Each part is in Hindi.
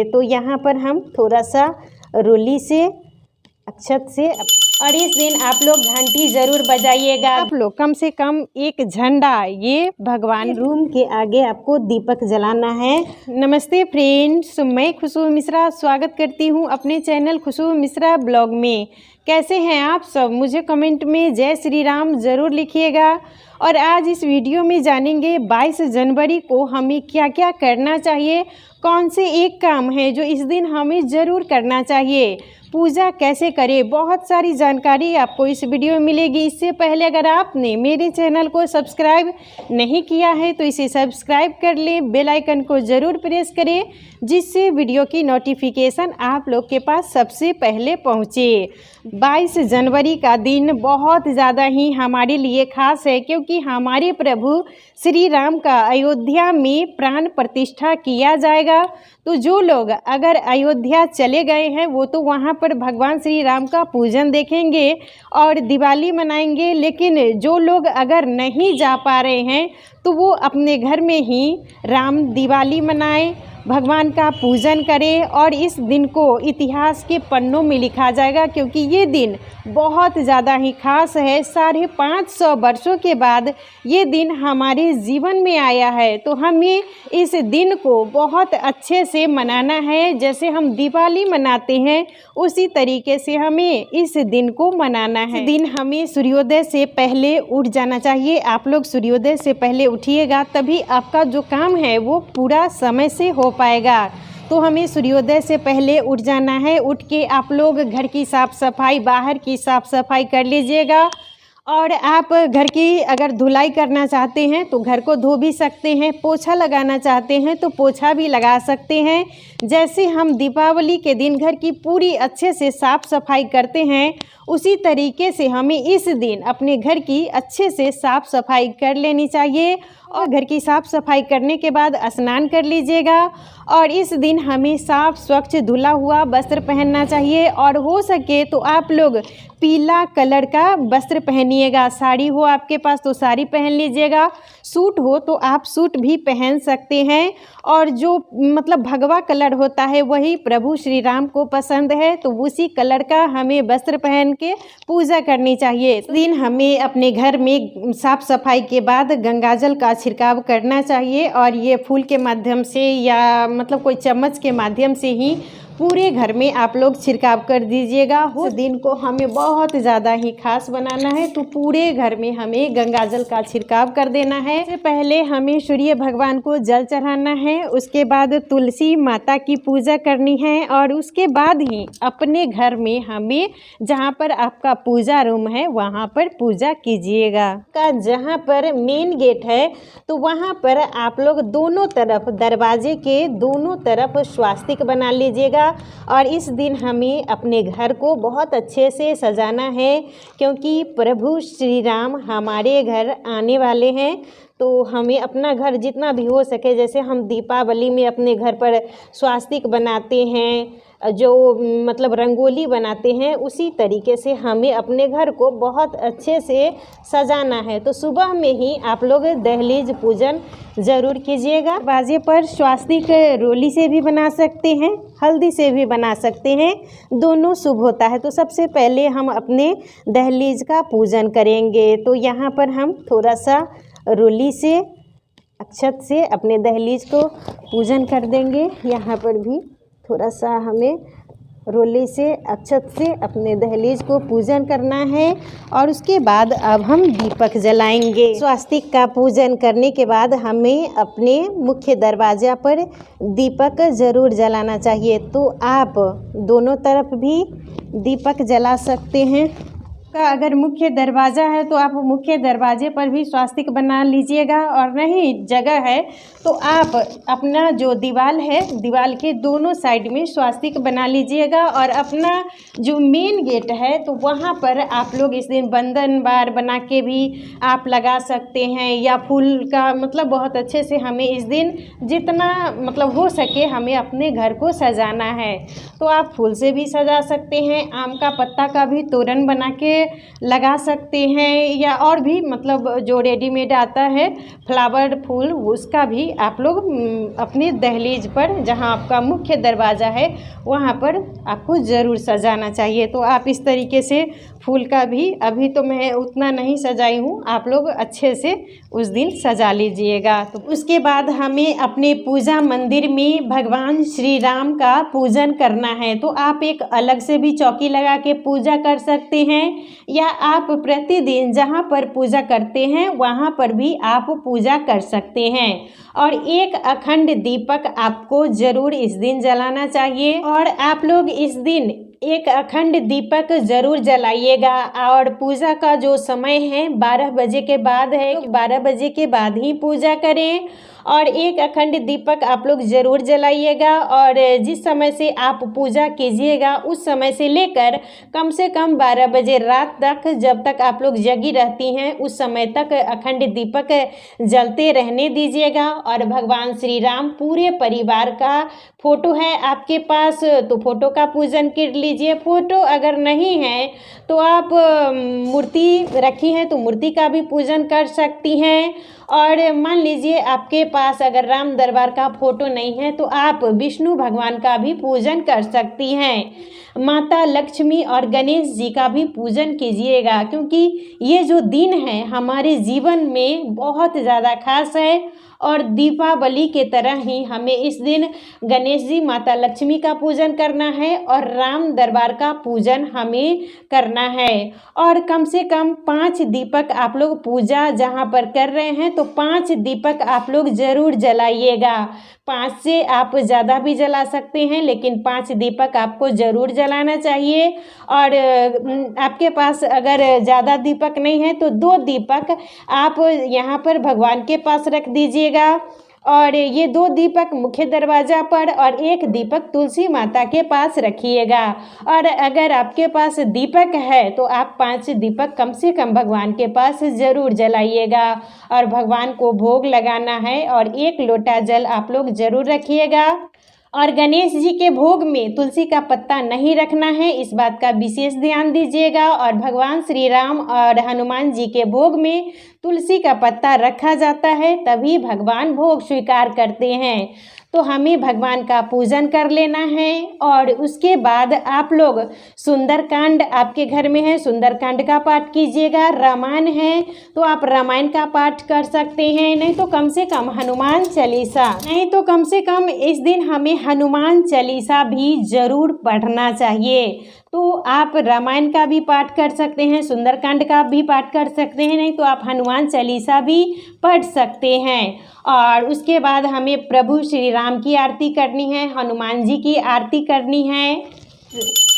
तो यहाँ पर हम थोड़ा सा रोली से अक्षत से और इस दिन आप लोग घंटी जरूर बजाइएगा। आप लोग कम से कम एक झंडा ये भगवान रूम के आगे आपको दीपक जलाना है। नमस्ते फ्रेंड्स, मैं खुशबू मिश्रा स्वागत करती हूँ अपने चैनल खुशबू मिश्रा ब्लॉग में। कैसे हैं आप सब? मुझे कमेंट में जय श्री राम ज़रूर लिखिएगा। और आज इस वीडियो में जानेंगे 22 जनवरी को हमें क्या क्या करना चाहिए, कौन से एक काम है जो इस दिन हमें ज़रूर करना चाहिए, पूजा कैसे करें। बहुत सारी जानकारी आपको इस वीडियो में मिलेगी। इससे पहले अगर आपने मेरे चैनल को सब्सक्राइब नहीं किया है तो इसे सब्सक्राइब कर लें, बेल आइकन को ज़रूर प्रेस करें जिससे वीडियो की नोटिफिकेशन आप लोग के पास सबसे पहले पहुँचे। 22 जनवरी का दिन बहुत ज़्यादा ही हमारे लिए खास है क्योंकि हमारे प्रभु श्री राम का अयोध्या में प्राण प्रतिष्ठा किया जाएगा। तो जो लोग अगर अयोध्या चले गए हैं वो तो वहाँ पर भगवान श्री राम का पूजन देखेंगे और दिवाली मनाएंगे, लेकिन जो लोग अगर नहीं जा पा रहे हैं तो वो अपने घर में ही राम दिवाली मनाएं, भगवान का पूजन करें। और इस दिन को इतिहास के पन्नों में लिखा जाएगा क्योंकि ये दिन बहुत ज़्यादा ही खास है। 550 वर्षों के बाद ये दिन हमारे जीवन में आया है, तो हमें इस दिन को बहुत अच्छे से मनाना है। जैसे हम दिवाली मनाते हैं उसी तरीके से हमें इस दिन को मनाना है। इस दिन हमें सूर्योदय से पहले उठ जाना चाहिए। आप लोग सूर्योदय से पहले उठिएगा तभी आपका जो काम है वो पूरा समय से हो पाएगा। तो हमें सूर्योदय से पहले उठ जाना है। उठ के आप लोग घर की साफ़ सफाई, बाहर की साफ़ सफाई कर लीजिएगा। और आप घर की अगर धुलाई करना चाहते हैं तो घर को धो भी सकते हैं, पोछा लगाना चाहते हैं तो पोछा भी लगा सकते हैं। जैसे हम दीपावली के दिन घर की पूरी अच्छे से साफ़ सफाई करते हैं उसी तरीके से हमें इस दिन अपने घर की अच्छे से साफ़ सफाई कर लेनी चाहिए। और घर की साफ़ सफाई करने के बाद स्नान कर लीजिएगा। और इस दिन हमें साफ़ स्वच्छ धुला हुआ वस्त्र पहनना चाहिए और हो सके तो आप लोग पीला कलर का वस्त्र पहनिएगा। साड़ी हो आपके पास तो साड़ी पहन लीजिएगा, सूट हो तो आप सूट भी पहन सकते हैं। और जो मतलब भगवा कलर होता है वही प्रभु श्री राम को पसंद है, तो उसी कलर का हमें वस्त्र पहन के पूजा करनी चाहिए। इस दिन हमें अपने घर में साफ़ सफाई के बाद गंगाजल का छिड़काव करना चाहिए और ये फूल के माध्यम से या मतलब कोई चम्मच के माध्यम से ही पूरे घर में आप लोग छिड़काव कर दीजिएगा। उस दिन को हमें बहुत ज़्यादा ही खास बनाना है, तो पूरे घर में हमें गंगाजल का छिड़काव कर देना है। इससे पहले हमें सूर्य भगवान को जल चढ़ाना है, उसके बाद तुलसी माता की पूजा करनी है और उसके बाद ही अपने घर में हमें जहाँ पर आपका पूजा रूम है वहाँ पर पूजा कीजिएगा। का जहाँ पर मेन गेट है तो वहाँ पर आप लोग दोनों तरफ, दरवाजे के दोनों तरफ स्वास्तिक बना लीजिएगा। और इस दिन हमें अपने घर को बहुत अच्छे से सजाना है क्योंकि प्रभु श्री राम हमारे घर आने वाले हैं। तो हमें अपना घर जितना भी हो सके, जैसे हम दीपावली में अपने घर पर स्वास्तिक बनाते हैं, जो मतलब रंगोली बनाते हैं, उसी तरीके से हमें अपने घर को बहुत अच्छे से सजाना है। तो सुबह में ही आप लोग दहलीज पूजन ज़रूर कीजिएगा। दरवाजे पर स्वास्तिक रोली से भी बना सकते हैं, हल्दी से भी बना सकते हैं, दोनों शुभ होता है। तो सबसे पहले हम अपने दहलीज का पूजन करेंगे। तो यहाँ पर हम थोड़ा सा रोली से अक्षत से अपने दहलीज को पूजन कर देंगे। यहाँ पर भी थोड़ा सा हमें रोली से अक्षत से अपने दहलीज को पूजन करना है और उसके बाद अब हम दीपक जलाएंगे। स्वास्तिक का पूजन करने के बाद हमें अपने मुख्य दरवाजा पर दीपक ज़रूर जलाना चाहिए। तो आप दोनों तरफ भी दीपक जला सकते हैं। का अगर मुख्य दरवाज़ा है तो आप मुख्य दरवाजे पर भी स्वास्तिक बना लीजिएगा, और नहीं जगह है तो आप अपना जो दीवार है, दीवार के दोनों साइड में स्वास्तिक बना लीजिएगा। और अपना जो मेन गेट है तो वहाँ पर आप लोग इस दिन बंधन बार बना के भी आप लगा सकते हैं, या फूल का मतलब बहुत अच्छे से हमें इस दिन जितना मतलब हो सके हमें अपने घर को सजाना है। तो आप फूल से भी सजा सकते हैं, आम का पत्ता का भी तोरण बना के लगा सकते हैं, या और भी मतलब जो रेडीमेड आता है फ्लावर फूल, उसका भी आप लोग अपने दहलीज पर, जहां आपका मुख्य दरवाज़ा है वहां पर आपको ज़रूर सजाना चाहिए। तो आप इस तरीके से फूल का भी, अभी तो मैं उतना नहीं सजाई हूँ, आप लोग अच्छे से उस दिन सजा लीजिएगा। तो उसके बाद हमें अपने पूजा मंदिर में भगवान श्री राम का पूजन करना है। तो आप एक अलग से भी चौकी लगा के पूजा कर सकते हैं, या आप प्रतिदिन जहाँ पर पूजा करते हैं वहाँ पर भी आप पूजा कर सकते हैं। और एक अखंड दीपक आपको ज़रूर इस दिन जलाना चाहिए, और आप लोग इस दिन एक अखंड दीपक ज़रूर जलाइएगा। और पूजा का जो समय है 12 बजे के बाद है, 12 बजे के बाद ही पूजा करें, और एक अखंड दीपक आप लोग ज़रूर जलाइएगा। और जिस समय से आप पूजा कीजिएगा उस समय से लेकर कम से कम 12 बजे रात तक, जब तक आप लोग जगी रहती हैं उस समय तक अखंड दीपक जलते रहने दीजिएगा। और भगवान श्री राम पूरे परिवार का फ़ोटो है आपके पास तो फ़ोटो का पूजन कर लीजिए। फ़ोटो अगर नहीं है तो आप मूर्ति रखी है तो मूर्ति का भी पूजन कर सकती हैं। और मान लीजिए आपके पास अगर राम दरबार का फ़ोटो नहीं है तो आप विष्णु भगवान का भी पूजन कर सकती हैं। माता लक्ष्मी और गणेश जी का भी पूजन कीजिएगा, क्योंकि ये जो दिन है हमारे जीवन में बहुत ज़्यादा खास है। और दीपावली के तरह ही हमें इस दिन गणेश जी, माता लक्ष्मी का पूजन करना है और राम दरबार का पूजन हमें करना है। और कम से कम 5 दीपक आप लोग पूजा जहाँ पर कर रहे हैं तो 5 दीपक आप लोग ज़रूर जलाइएगा। 5 से आप ज़्यादा भी जला सकते हैं, लेकिन 5 दीपक आपको ज़रूर जलाना चाहिए। और आपके पास अगर ज़्यादा दीपक नहीं है तो 2 दीपक आप यहाँ पर भगवान के पास रख दीजिएगा। और ये 2 दीपक मुख्य दरवाज़ा पर और 1 दीपक तुलसी माता के पास रखिएगा। और अगर आपके पास दीपक है तो आप 5 दीपक कम से कम भगवान के पास ज़रूर जलाइएगा। और भगवान को भोग लगाना है, और 1 लोटा जल आप लोग ज़रूर रखिएगा। और गणेश जी के भोग में तुलसी का पत्ता नहीं रखना है, इस बात का विशेष ध्यान दीजिएगा। और भगवान श्री राम और हनुमान जी के भोग में तुलसी का पत्ता रखा जाता है, तभी भगवान भोग स्वीकार करते हैं। तो हमें भगवान का पूजन कर लेना है। और उसके बाद आप लोग सुंदरकांड, आपके घर में है सुंदरकांड का पाठ कीजिएगा। रामायण है तो आप रामायण का पाठ कर सकते हैं, नहीं तो कम से कम हनुमान चालीसा, नहीं तो कम से कम इस दिन हमें हनुमान चालीसा भी ज़रूर पढ़ना चाहिए। तो आप रामायण का भी पाठ कर सकते हैं, सुंदरकांड का भी पाठ कर सकते हैं, नहीं तो आप हनुमान चालीसा भी पढ़ सकते हैं। और उसके बाद हमें प्रभु श्री राम की आरती करनी है, हनुमान जी की आरती करनी है।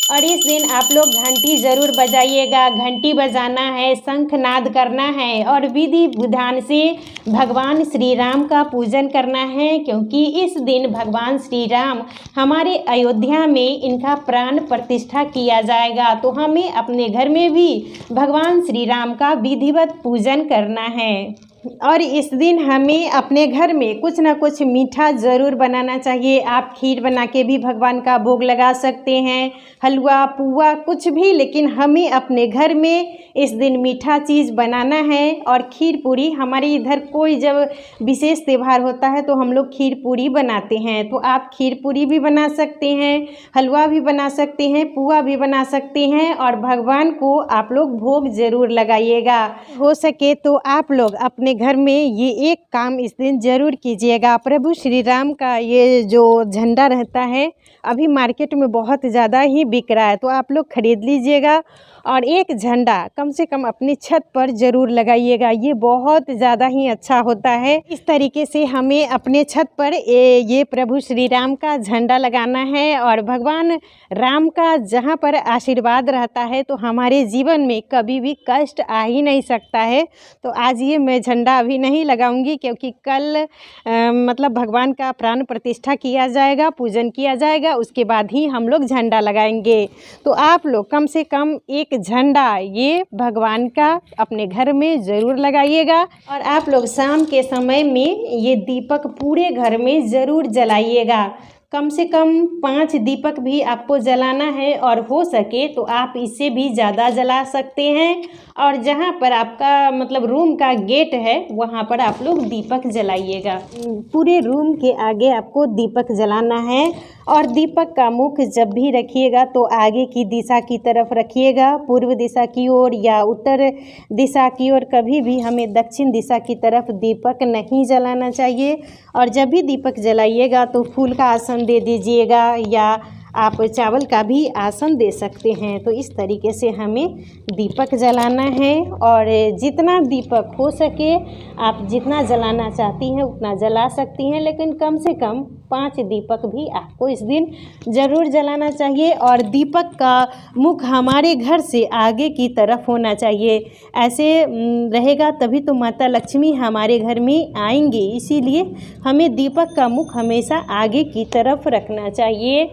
और इस दिन आप लोग घंटी ज़रूर बजाइएगा, घंटी बजाना है, शंखनाद करना है और विधि विधान से भगवान श्री राम का पूजन करना है, क्योंकि इस दिन भगवान श्री राम हमारे अयोध्या में इनका प्राण प्रतिष्ठा किया जाएगा। तो हमें अपने घर में भी भगवान श्री राम का विधिवत पूजन करना है। और इस दिन हमें अपने घर में कुछ ना कुछ मीठा ज़रूर बनाना चाहिए। आप खीर बना के भी भगवान का भोग लगा सकते हैं, हलवा पुआ कुछ भी, लेकिन हमें अपने घर में इस दिन मीठा चीज़ बनाना है। और खीर पूरी, हमारे इधर कोई जब विशेष त्यौहार होता है तो हम लोग खीर पूरी बनाते हैं। तो आप खीर पूरी भी बना सकते हैं, हलवा भी बना सकते हैं, पुआ भी बना सकते हैं। और भगवान को आप लोग भोग ज़रूर लगाइएगा। हो सके तो आप लोग अपने घर में ये एक काम इस दिन ज़रूर कीजिएगा। प्रभु श्री राम का ये जो झंडा रहता है अभी मार्केट में बहुत ज़्यादा ही बिक रहा है, तो आप लोग ख़रीद लीजिएगा और एक झंडा कम से कम अपनी छत पर ज़रूर लगाइएगा। ये बहुत ज़्यादा ही अच्छा होता है। इस तरीके से हमें अपने छत पर ये प्रभु श्री राम का झंडा लगाना है। और भगवान राम का जहाँ पर आशीर्वाद रहता है तो हमारे जीवन में कभी भी कष्ट आ ही नहीं सकता है। तो आज ये मैं झंडा अभी नहीं लगाऊंगी, क्योंकि कल मतलब भगवान का प्राण प्रतिष्ठा किया जाएगा, पूजन किया जाएगा, उसके बाद ही हम लोग झंडा लगाएंगे। तो आप लोग कम से कम एक झंडा ये भगवान का अपने घर में ज़रूर लगाइएगा। और आप लोग शाम के समय में ये दीपक पूरे घर में ज़रूर जलाइएगा। कम से कम 5 दीपक भी आपको जलाना है और हो सके तो आप इससे भी ज़्यादा जला सकते हैं। और जहाँ पर आपका मतलब रूम का गेट है वहाँ पर आप लोग दीपक जलाइएगा। पूरे रूम के आगे आपको दीपक जलाना है और दीपक का मुख जब भी रखिएगा तो आगे की दिशा की तरफ रखिएगा, पूर्व दिशा की ओर या उत्तर दिशा की ओर। कभी भी हमें दक्षिण दिशा की तरफ दीपक नहीं जलाना चाहिए। और जब भी दीपक जलाइएगा तो फूल का आसन दे दीजिएगा या आप चावल का भी आसन दे सकते हैं। तो इस तरीके से हमें दीपक जलाना है और जितना दीपक हो सके आप जितना जलाना चाहती हैं उतना जला सकती हैं, लेकिन कम से कम 5 दीपक भी आपको इस दिन ज़रूर जलाना चाहिए। और दीपक का मुख हमारे घर से आगे की तरफ होना चाहिए। ऐसे रहेगा तभी तो माता लक्ष्मी हमारे घर में आएंगी। इसीलिए हमें दीपक का मुख हमेशा आगे की तरफ रखना चाहिए।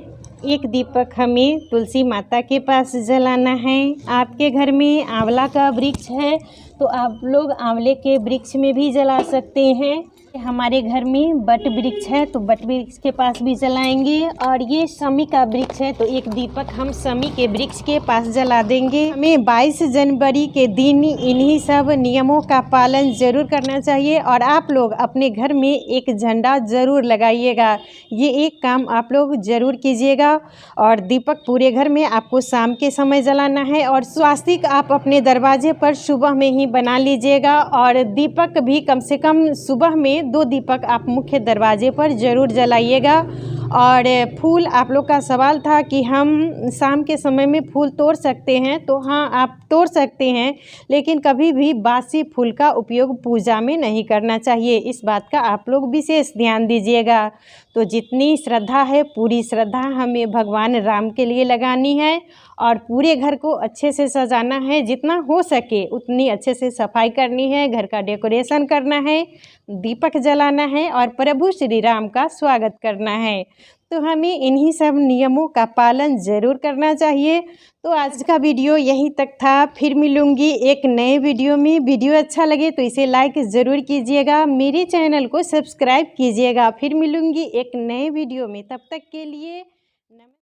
एक दीपक हमें तुलसी माता के पास जलाना है। आपके घर में आंवला का वृक्ष है तो आप लोग आंवले के वृक्ष में भी जला सकते हैं। हमारे घर में बट वृक्ष है तो बट वृक्ष के पास भी जलाएंगे। और ये शमी का वृक्ष है तो एक दीपक हम शमी के वृक्ष के पास जला देंगे। हमें 22 जनवरी के दिन इन्हीं सब नियमों का पालन ज़रूर करना चाहिए। और आप लोग अपने घर में एक झंडा ज़रूर लगाइएगा, ये एक काम आप लोग ज़रूर कीजिएगा। और दीपक पूरे घर में आपको शाम के समय जलाना है और स्वास्तिक आप अपने दरवाजे पर सुबह में ही बना लीजिएगा। और दीपक भी कम से कम सुबह में 2 दीपक आप मुख्य दरवाजे पर ज़रूर जलाइएगा। और फूल आप लोग का सवाल था कि हम शाम के समय में फूल तोड़ सकते हैं, तो हाँ आप तोड़ सकते हैं, लेकिन कभी भी बासी फूल का उपयोग पूजा में नहीं करना चाहिए। इस बात का आप लोग विशेष ध्यान दीजिएगा। तो जितनी श्रद्धा है पूरी श्रद्धा हमें भगवान राम के लिए लगानी है और पूरे घर को अच्छे से सजाना है। जितना हो सके उतनी अच्छे से सफाई करनी है, घर का डेकोरेशन करना है, दीपक जलाना है और प्रभु श्री राम का स्वागत करना है। तो हमें इन्हीं सब नियमों का पालन ज़रूर करना चाहिए। तो आज का वीडियो यहीं तक था। फिर मिलूंगी एक नए वीडियो में। वीडियो अच्छा लगे तो इसे लाइक ज़रूर कीजिएगा, मेरे चैनल को सब्सक्राइब कीजिएगा। फिर मिलूंगी एक नए वीडियो में, तब तक के लिए नमस्कार।